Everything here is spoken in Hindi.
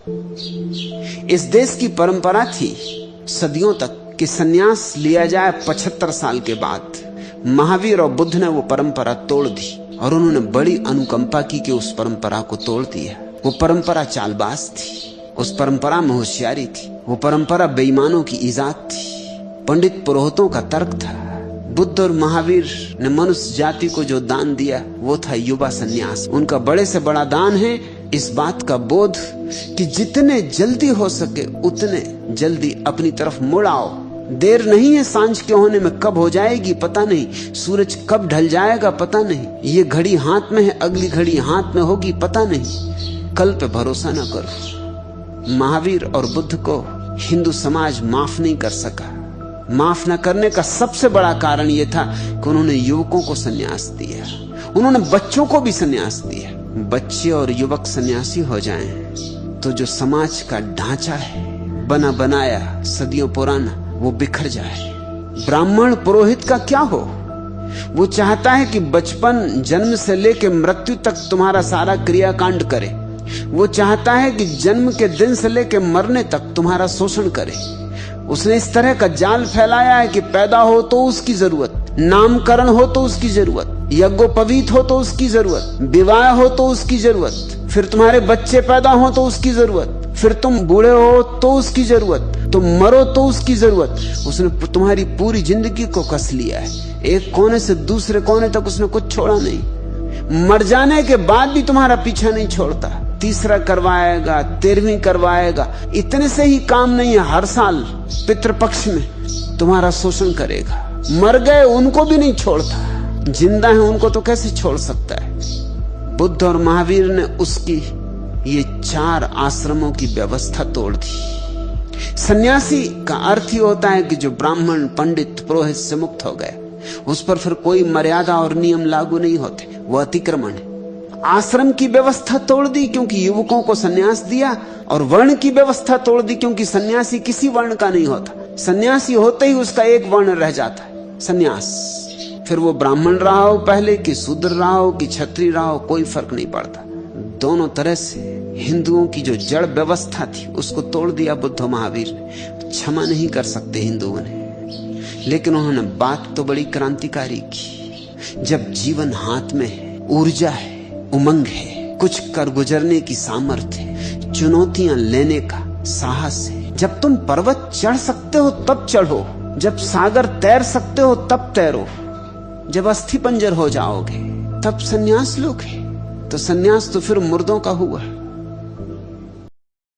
इस देश की परंपरा थी सदियों तक कि सन्यास लिया जाए 75 साल के बाद। महावीर और बुद्ध ने वो परंपरा तोड़ दी और उन्होंने बड़ी अनुकंपा की कि उस परंपरा को तोड़ दिया। वो परंपरा चालबाज थी, उस परंपरा में होशियारी थी, वो परंपरा बेईमानों की इजाद थी, पंडित पुरोहितों का तर्क था। बुद्ध और महावीर ने मनुष्य जाति को जो दान दिया वो था युवा सन्यास। उनका बड़े से बड़ा दान है इस बात का बोध कि जितने जल्दी हो सके उतने जल्दी अपनी तरफ मुड़ आओ। देर नहीं है सांझ के होने में, कब हो जाएगी पता नहीं, सूरज कब ढल जाएगा पता नहीं, ये घड़ी हाथ में है अगली घड़ी हाथ में होगी पता नहीं। कल पे भरोसा ना करो। महावीर और बुद्ध को हिंदू समाज माफ नहीं कर सका। माफ न करने का सबसे बड़ा कारण यह था कि उन्होंने युवकों को सन्यास दिया, उन्होंने बच्चों को भी सन्यास दिया। बच्चे और युवक सन्यासी हो जाएं तो जो समाज का ढांचा है बना बनाया सदियों पुराना वो बिखर जाए। ब्राह्मण पुरोहित का क्या हो? वो चाहता है कि बचपन जन्म से लेकर मृत्यु तक तुम्हारा सारा क्रियाकांड करे। वो चाहता है कि जन्म के दिन से लेकर मरने तक तुम्हारा शोषण करे। उसने इस तरह का जाल फैलाया है कि पैदा हो तो उसकी जरूरत, नामकरण हो तो उसकी जरूरत, यज्ञोपवीत हो तो उसकी जरूरत, विवाह हो तो उसकी जरूरत, फिर तुम्हारे बच्चे पैदा हो तो उसकी जरूरत, फिर तुम बूढ़े हो तो उसकी जरूरत, तुम मरो तो उसकी जरूरत। उसने तुम्हारी पूरी जिंदगी को कस लिया है, एक कोने से दूसरे कोने तक उसने कुछ छोड़ा नहीं। मर जाने के बाद भी तुम्हारा पीछा नहीं छोड़ता। तीसरा करवाएगा, 13वीं करवाएगा। इतने से ही काम नहीं है, हर साल पितृपक्ष में तुम्हारा शोषण करेगा। मर गए उनको भी नहीं छोड़ता, जिंदा है उनको तो कैसे छोड़ सकता है। बुद्ध और महावीर ने उसकी ये 4 आश्रमों की व्यवस्था तोड़ दी। सन्यासी का अर्थ ही होता है कि जो ब्राह्मण पंडित पुरोहित से मुक्त हो गए, उस पर फिर कोई मर्यादा और नियम लागू नहीं होते, वो अतिक्रमण है। आश्रम की व्यवस्था तोड़ दी क्योंकि युवकों को सन्यास दिया, और वर्ण की व्यवस्था तोड़ दी क्योंकि सन्यासी किसी वर्ण का नहीं होता। सन्यासी होते ही उसका एक वर्ण रह जाता है, सन्यास। फिर वो ब्राह्मण रहा हो पहले कि शूद्र रहा हो कि क्षत्रिय रहा हो, कोई फर्क नहीं पड़ता। दोनों तरह से हिंदुओं की जो जड़ व्यवस्था थी उसको तोड़ दिया बुद्ध महावीर ने। क्षमा नहीं कर सकते हिंदुओं ने, लेकिन उन्होंने बात तो बड़ी क्रांतिकारी की। जब जीवन हाथ में है, ऊर्जा है, उमंग है, कुछ कर गुजरने की सामर्थ्य है, चुनौतियां लेने का साहस है। जब तुम पर्वत चढ़ सकते हो तब चढ़ो, जब सागर तैर सकते हो तब तैरो, जब अस्थि पंजर हो जाओगे तब सन्यास लोगे। तो सन्यास तो फिर मुर्दों का हुआ।